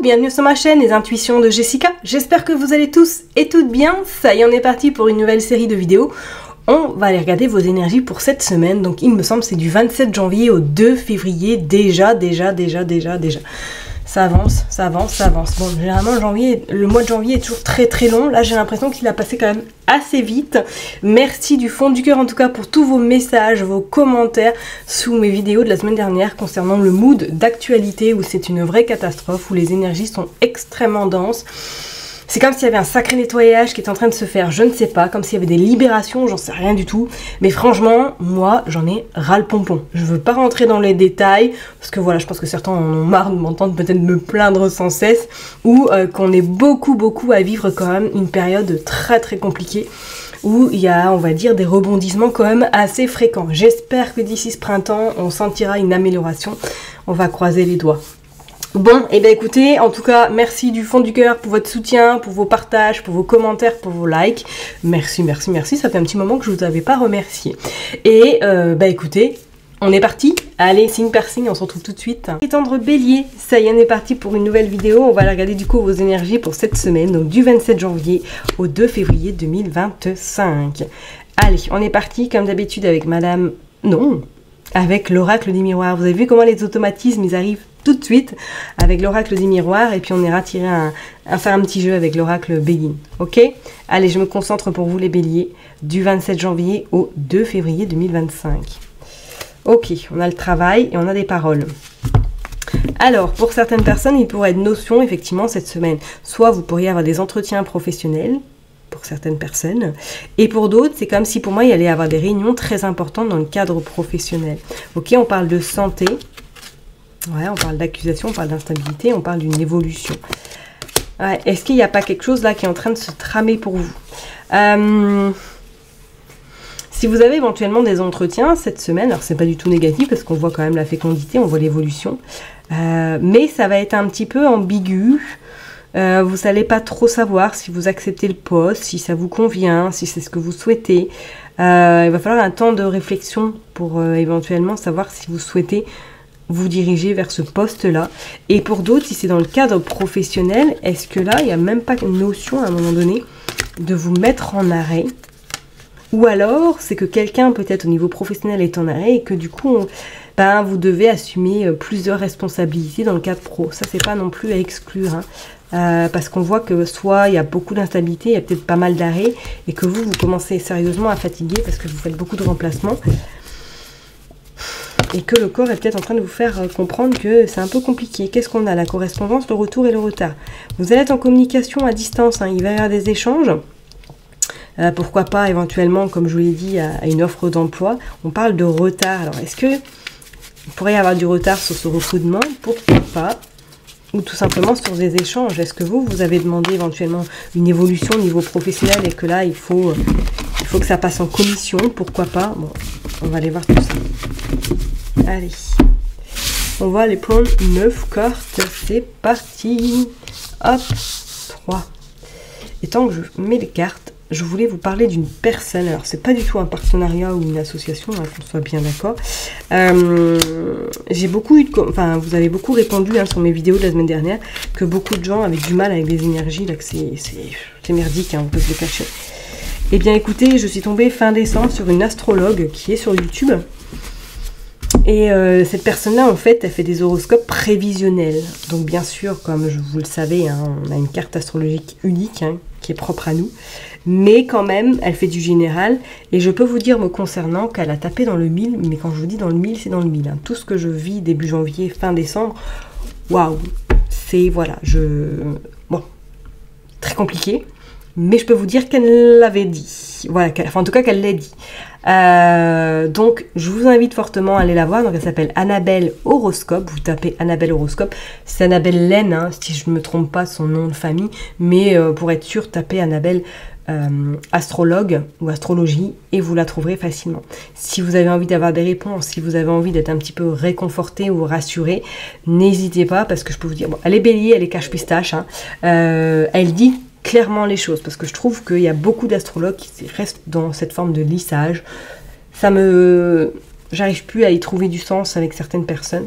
bienvenue sur ma chaîne Les Intuitions de Jessica. J'espère que vous allez tous et toutes bien. Ça y est, on est parti pour une nouvelle série de vidéos. On va aller regarder vos énergies pour cette semaine. Donc il me semble c'est du 27 janvier au 2 février. Déjà. Ça avance. Bon, généralement le mois de janvier est toujours très long. Là j'ai l'impression qu'il a passé quand même assez vite. Merci du fond du cœur en tout cas pour tous vos messages, vos commentaires sous mes vidéos de la semaine dernière concernant le mood d'actualité où c'est une vraie catastrophe, où les énergies sont extrêmement denses. C'est comme s'il y avait un sacré nettoyage qui est en train de se faire, je ne sais pas, comme s'il y avait des libérations, j'en sais rien du tout. Mais franchement, moi, j'en ai ras le pompon. Je veux pas rentrer dans les détails, parce que voilà, je pense que certains en ont marre de m'entendre peut-être me plaindre sans cesse, ou qu'on est beaucoup à vivre quand même une période très compliquée, où il y a, on va dire, des rebondissements quand même assez fréquents. J'espère que d'ici ce printemps, on sentira une amélioration. On va croiser les doigts. Bon, et bien écoutez, en tout cas, merci du fond du cœur pour votre soutien, pour vos partages, pour vos commentaires, pour vos likes. Merci, ça fait un petit moment que je vous avais pas remercié. Et écoutez, on est parti. Allez, signe par signe, on se retrouve tout de suite. Étendre Bélier, ça y est, on est parti pour une nouvelle vidéo. On va aller regarder du coup vos énergies pour cette semaine, donc du 27 janvier au 2 février 2025. Allez, on est parti comme d'habitude avec Madame... Non, avec l'oracle des miroirs. Vous avez vu comment les automatismes, ils arrivent tout de suite avec l'oracle des miroirs et puis on ira tirer faire un petit jeu avec l'oracle Béguine. Ok? Allez, je me concentre pour vous les béliers du 27 janvier au 2 février 2025. Ok, on a le travail et on a des paroles. Alors, pour certaines personnes, il pourrait être notion effectivement cette semaine. Soit vous pourriez avoir des entretiens professionnels, pour certaines personnes, et pour d'autres, c'est comme si pour moi, il allait y avoir des réunions très importantes dans le cadre professionnel. Ok, on parle de santé, ouais, on parle d'accusation, on parle d'instabilité, on parle d'une évolution. Ouais, est-ce qu'il n'y a pas quelque chose là qui est en train de se tramer pour vous? Si vous avez éventuellement des entretiens cette semaine, alors c'est pas du tout négatif parce qu'on voit quand même la fécondité, on voit l'évolution, mais ça va être un petit peu ambigu. Vous n'allez pas trop savoir si vous acceptez le poste, si ça vous convient, si c'est ce que vous souhaitez. Il va falloir un temps de réflexion pour éventuellement savoir si vous souhaitez vous diriger vers ce poste-là. Et pour d'autres, si c'est dans le cadre professionnel, est-ce que là, il n'y a même pas une notion à un moment donné de vous mettre en arrêt? Ou alors, c'est que quelqu'un peut-être au niveau professionnel est en arrêt et que du coup, vous devez assumer plusieurs responsabilités dans le cadre pro. Ça, c'est pas non plus à exclure, hein. Parce qu'on voit que soit il y a beaucoup d'instabilité, il y a peut-être pas mal d'arrêts, et que vous commencez sérieusement à fatiguer parce que vous faites beaucoup de remplacements. Et que le corps est peut-être en train de vous faire comprendre que c'est un peu compliqué. Qu'est-ce qu'on a? La correspondance, le retour et le retard. Vous allez être en communication à distance, hein. Il va y avoir des échanges. Pourquoi pas éventuellement, comme je vous l'ai dit, à une offre d'emploi. On parle de retard. Alors, est-ce que il pourrait y avoir du retard sur ce recrutement? Pourquoi pas? Ou tout simplement sur des échanges. Est-ce que vous avez demandé éventuellement une évolution au niveau professionnel et que là, il faut que ça passe en commission? Pourquoi pas? Bon, on va aller voir tout ça. Allez. On va aller prendre 9 cartes. C'est parti. Hop. 3. Et tant que je mets les cartes, je voulais vous parler d'une personne. Alors, c'est pas du tout un partenariat ou une association, hein, qu'on soit bien d'accord. J'ai beaucoup eu vous avez beaucoup répondu sur mes vidéos de la semaine dernière que beaucoup de gens avaient du mal avec les énergies, là, que c'est merdique, hein, on peut se le cacher. Eh bien, écoutez, je suis tombée fin décembre sur une astrologue qui est sur YouTube. Et cette personne-là, en fait, elle fait des horoscopes prévisionnels. Donc, bien sûr, comme vous le savez, hein, on a une carte astrologique unique, hein, qui est propre à nous. Mais quand même, elle fait du général. Et je peux vous dire, me concernant, qu'elle a tapé dans le mille. Mais quand je vous dis dans le mille, c'est dans le mille, hein. Tout ce que je vis début janvier, fin décembre, waouh, c'est, voilà, bon, très compliqué. Mais je peux vous dire qu'elle l'avait dit. Voilà, en tout cas qu'elle l'a dit. Donc, je vous invite fortement à aller la voir. Donc, elle s'appelle Annabelle Horoscope. Vous tapez Annabelle Horoscope. C'est Annabelle Laine, hein, si je ne me trompe pas son nom de famille. Mais pour être sûr, tapez Annabelle astrologue ou astrologie et vous la trouverez facilement. Si vous avez envie d'avoir des réponses, si vous avez envie d'être un petit peu réconforté ou rassuré, n'hésitez pas parce que je peux vous dire, bon, elle est bélier, elle est cache-pistache, hein, elle dit clairement les choses, parce que je trouve qu'il y a beaucoup d'astrologues qui restent dans cette forme de lissage. J'arrive plus à y trouver du sens avec certaines personnes.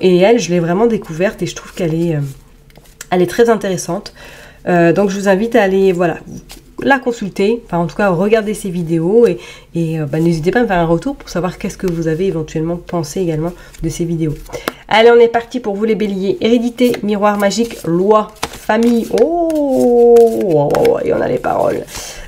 Et elle, je l'ai vraiment découverte et je trouve qu'elle est Elle est très intéressante. Donc je vous invite à aller voilà, la consulter, enfin en tout cas regarder ces vidéos et n'hésitez pas à me faire un retour pour savoir qu'est-ce que vous avez éventuellement pensé également de ces vidéos. Allez, on est parti pour vous les béliers. Hérédité, miroir magique, loi, famille. Oh, et on a les paroles.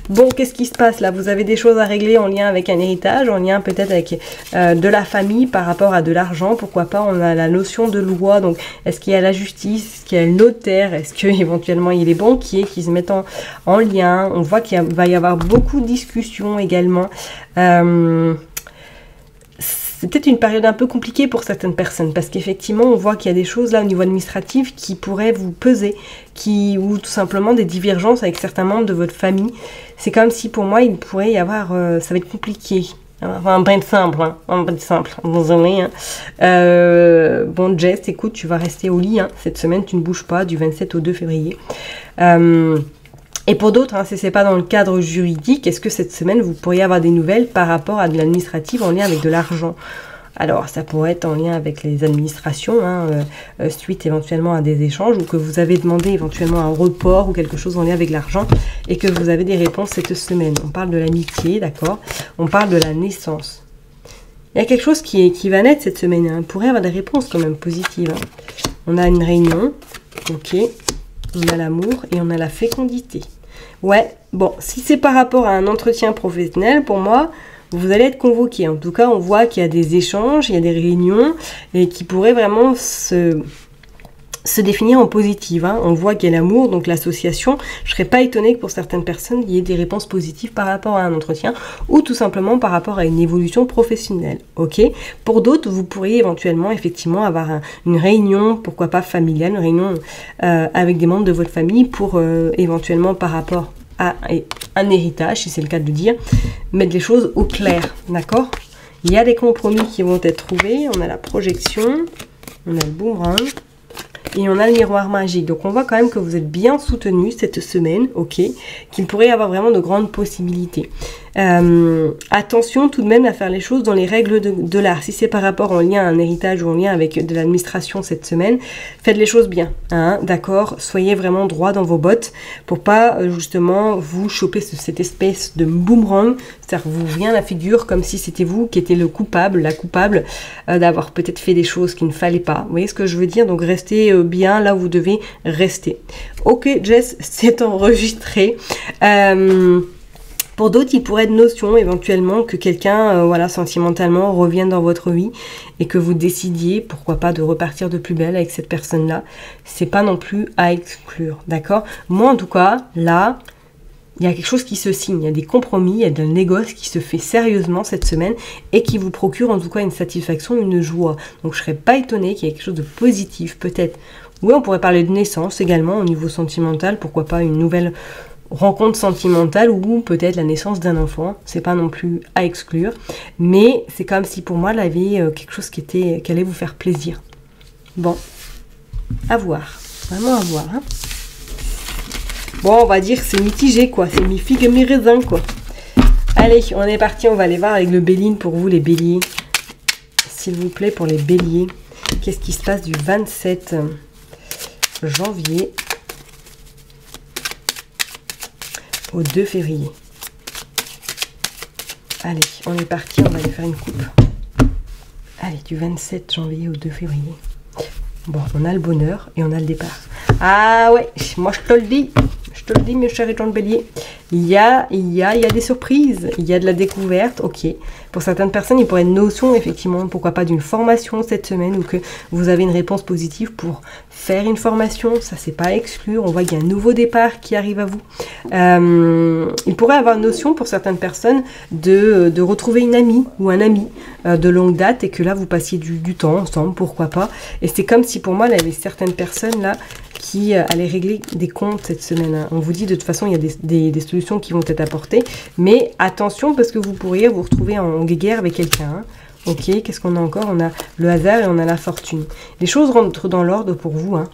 Bon, qu'est-ce qui se passe là? Vous avez des choses à régler en lien avec un héritage, en lien peut-être avec de la famille par rapport à de l'argent. Pourquoi pas? On a la notion de loi. Donc, est-ce qu'il y a la justice? Est-ce qu'il y a le notaire? Est-ce qu'éventuellement il y a les banquiers qui se mettent en lien? On voit qu'il va y avoir beaucoup de discussions également. C'est peut-être une période un peu compliquée pour certaines personnes parce qu'effectivement on voit qu'il y a des choses là au niveau administratif qui pourraient vous peser, ou tout simplement des divergences avec certains membres de votre famille. C'est comme si pour moi il pourrait y avoir, ça va être compliqué. Un brin de simple, hein, un brin de simple, désolé. Hein. Bon Jess, écoute, tu vas rester au lit, hein. Cette semaine tu ne bouges pas du 27 au 2 février. Et pour d'autres, hein, si ce n'est pas dans le cadre juridique, est-ce que cette semaine, vous pourriez avoir des nouvelles par rapport à de l'administratif en lien avec de l'argent? Alors, ça pourrait être en lien avec les administrations, hein, suite éventuellement à des échanges, ou que vous avez demandé éventuellement un report ou quelque chose en lien avec l'argent, et que vous avez des réponses cette semaine. On parle de l'amitié, d'accord? On parle de la naissance. Il y a quelque chose qui va naître cette semaine, hein. On pourrait avoir des réponses quand même positives. Hein. On a une réunion, ok. On a l'amour et on a la fécondité. Ouais, bon, si c'est par rapport à un entretien professionnel, pour moi, vous allez être convoqué. En tout cas, on voit qu'il y a des échanges, il y a des réunions et qui pourraient vraiment se définir en positive. Hein. On voit qu'il y a l'amour, donc l'association. Je ne serais pas étonnée que pour certaines personnes, il y ait des réponses positives par rapport à un entretien ou tout simplement par rapport à une évolution professionnelle. Ok. Pour d'autres, vous pourriez éventuellement effectivement avoir une réunion, pourquoi pas familiale, une réunion avec des membres de votre famille pour éventuellement par rapport à un héritage, si c'est le cas de le dire, mettre les choses au clair. D'accord. Il y a des compromis qui vont être trouvés. On a la projection, on a le boomerang. Et on a le miroir magique. Donc on voit quand même que vous êtes bien soutenu cette semaine, ok, qu'il pourrait y avoir vraiment de grandes possibilités. Attention tout de même à faire les choses dans les règles de l'art. Si c'est par rapport en lien à un héritage ou en lien avec de l'administration cette semaine, faites les choses bien, hein, d'accord. Soyez vraiment droit dans vos bottes pour pas justement vous choper cette espèce de boomerang, c'est-à-dire vous vient la figure comme si c'était vous qui étiez le coupable, la coupable d'avoir peut-être fait des choses qu'il ne fallait pas. Vous voyez ce que je veux dire? Donc restez bien là où vous devez rester. Ok Jess, c'est enregistré. Pour d'autres, il pourrait être notion éventuellement que quelqu'un, voilà, sentimentalement revienne dans votre vie et que vous décidiez, pourquoi pas, de repartir de plus belle avec cette personne-là. C'est pas non plus à exclure, d'accord? Moi, en tout cas, là, il y a quelque chose qui se signe, il y a des compromis, il y a de la négoce qui se fait sérieusement cette semaine et qui vous procure en tout cas une satisfaction, une joie. Donc je serais pas étonnée qu'il y ait quelque chose de positif, peut-être. Oui, on pourrait parler de naissance également au niveau sentimental, pourquoi pas une nouvelle rencontre sentimentale ou peut-être la naissance d'un enfant, c'est pas non plus à exclure, mais c'est comme si pour moi il y avait quelque chose qui allait vous faire plaisir. Bon, à voir, vraiment à voir. Hein. Bon, on va dire que c'est mitigé quoi, c'est mi-figue et mi-raisin quoi. Allez, on est parti, on va aller voir avec le Béline pour vous les béliers. S'il vous plaît pour les béliers, qu'est-ce qui se passe du 27 janvier au 2 février. Allez, on est parti, on va aller faire une coupe. Allez, du 27 janvier au 2 février. Bon, on a le bonheur et on a le départ. Ah ouais, moi je te le dis, mes chers étoiles bélier. Il y a des surprises, il y a de la découverte, ok. Pour certaines personnes, il pourrait être une notion, effectivement, pourquoi pas d'une formation cette semaine, ou que vous avez une réponse positive pour faire une formation, ça c'est pas à exclure. On voit qu'il y a un nouveau départ qui arrive à vous. Il pourrait avoir une notion pour certaines personnes de retrouver une amie ou un ami de longue date et que là vous passiez du temps ensemble, pourquoi pas. Et c'est comme si pour moi, il y avait certaines personnes là qui allaient régler des comptes cette semaine. Hein. On vous dit de toute façon, il y a des solutions qui vont être apportées, mais attention parce que vous pourriez vous retrouver en guéguerre avec quelqu'un. Hein. Ok, qu'est-ce qu'on a encore? On a le hasard et on a la fortune. Les choses rentrent dans l'ordre pour vous. Hein.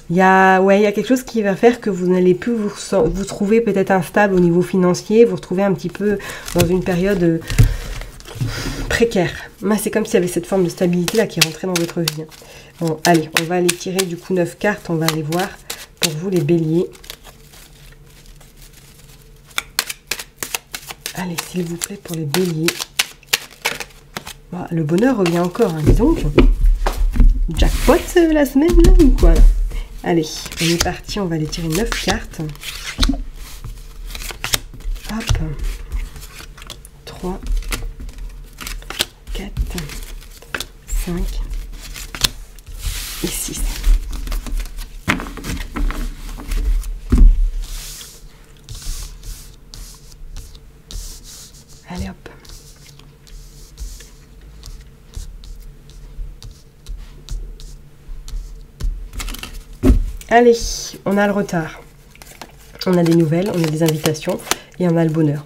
Il y a quelque chose qui va faire que vous n'allez plus vous trouver peut-être instable au niveau financier, vous retrouvez un petit peu dans une période précaire. C'est comme s'il y avait cette forme de stabilité là qui rentrait dans votre vie. Bon, allez, on va aller tirer du coup 9 cartes, on va aller voir pour vous les béliers. Allez, s'il vous plaît, pour les béliers. Bon, le bonheur revient encore, hein, dis donc. Jackpot la semaine, là, ou quoi là? Allez, on est parti, on va aller tirer 9 cartes. Hop. 3, 4, 5 et 6. Allez hop. Allez, on a le retard. On a des nouvelles, on a des invitations et on a le bonheur.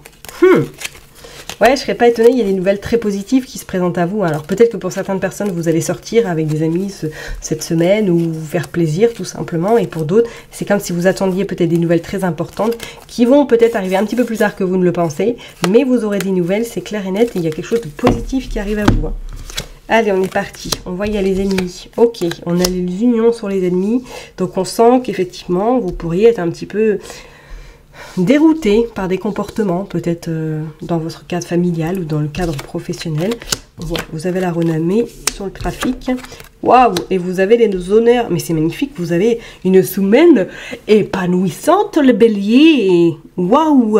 Ouais, je serais pas étonnée, il y a des nouvelles très positives qui se présentent à vous. Alors peut-être que pour certaines personnes, vous allez sortir avec des amis cette semaine ou vous faire plaisir tout simplement. Et pour d'autres, c'est comme si vous attendiez peut-être des nouvelles très importantes qui vont peut-être arriver un petit peu plus tard que vous ne le pensez. Mais vous aurez des nouvelles, c'est clair et net, et il y a quelque chose de positif qui arrive à vous. Allez, on est parti. On voit, il y a les ennemis. Ok, on a les unions sur les ennemis. Donc on sent qu'effectivement, vous pourriez être un petit peu dérouté par des comportements, peut-être dans votre cadre familial ou dans le cadre professionnel. Voilà, vous avez la renommée sur le trafic. Waouh! Et vous avez les honneurs. Mais c'est magnifique, vous avez une semaine épanouissante, le bélier. Waouh!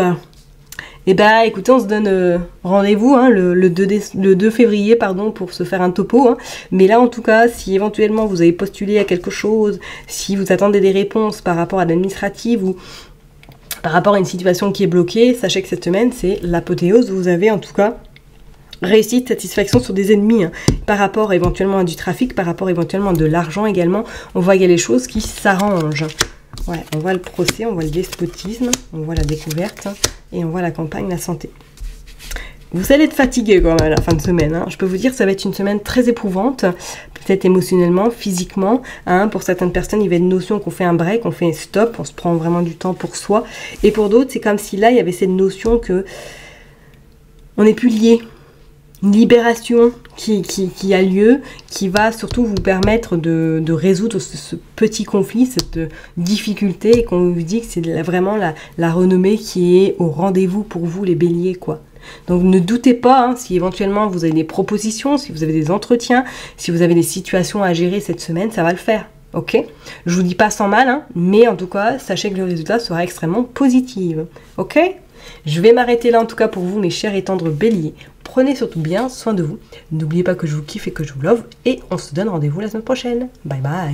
Eh bien, écoutez, on se donne rendez-vous hein, le 2 février pardon, pour se faire un topo. Hein. Mais là, en tout cas, si éventuellement vous avez postulé à quelque chose, si vous attendez des réponses par rapport à l'administrative ou par rapport à une situation qui est bloquée, sachez que cette semaine, c'est l'apothéose. Vous avez en tout cas réussite, satisfaction sur des ennemis. Hein. Par rapport éventuellement à du trafic, par rapport éventuellement à de l'argent également, on voit qu'il y a les choses qui s'arrangent. Ouais, on voit le procès, on voit le despotisme, on voit la découverte hein, et on voit la campagne, la santé. Vous allez être fatigué quand même à la fin de semaine. Hein. Je peux vous dire que ça va être une semaine très éprouvante, peut-être émotionnellement, physiquement. Hein. Pour certaines personnes, il y avait une notion qu'on fait un break, on fait un stop, on se prend vraiment du temps pour soi. Et pour d'autres, c'est comme si là, il y avait cette notion que on n'est plus lié. Une libération qui a lieu, qui va surtout vous permettre de résoudre ce petit conflit, cette difficulté, et qu'on vous dit que c'est vraiment la renommée qui est au rendez-vous pour vous, les béliers, quoi. Donc ne doutez pas, hein, si éventuellement vous avez des propositions, si vous avez des entretiens, si vous avez des situations à gérer cette semaine, ça va le faire. Ok, je vous dis pas sans mal, hein, mais en tout cas, sachez que le résultat sera extrêmement positif. Ok, je vais m'arrêter là en tout cas pour vous, mes chers et tendres béliers. Prenez surtout bien soin de vous. N'oubliez pas que je vous kiffe et que je vous love. Et on se donne rendez-vous la semaine prochaine. Bye bye.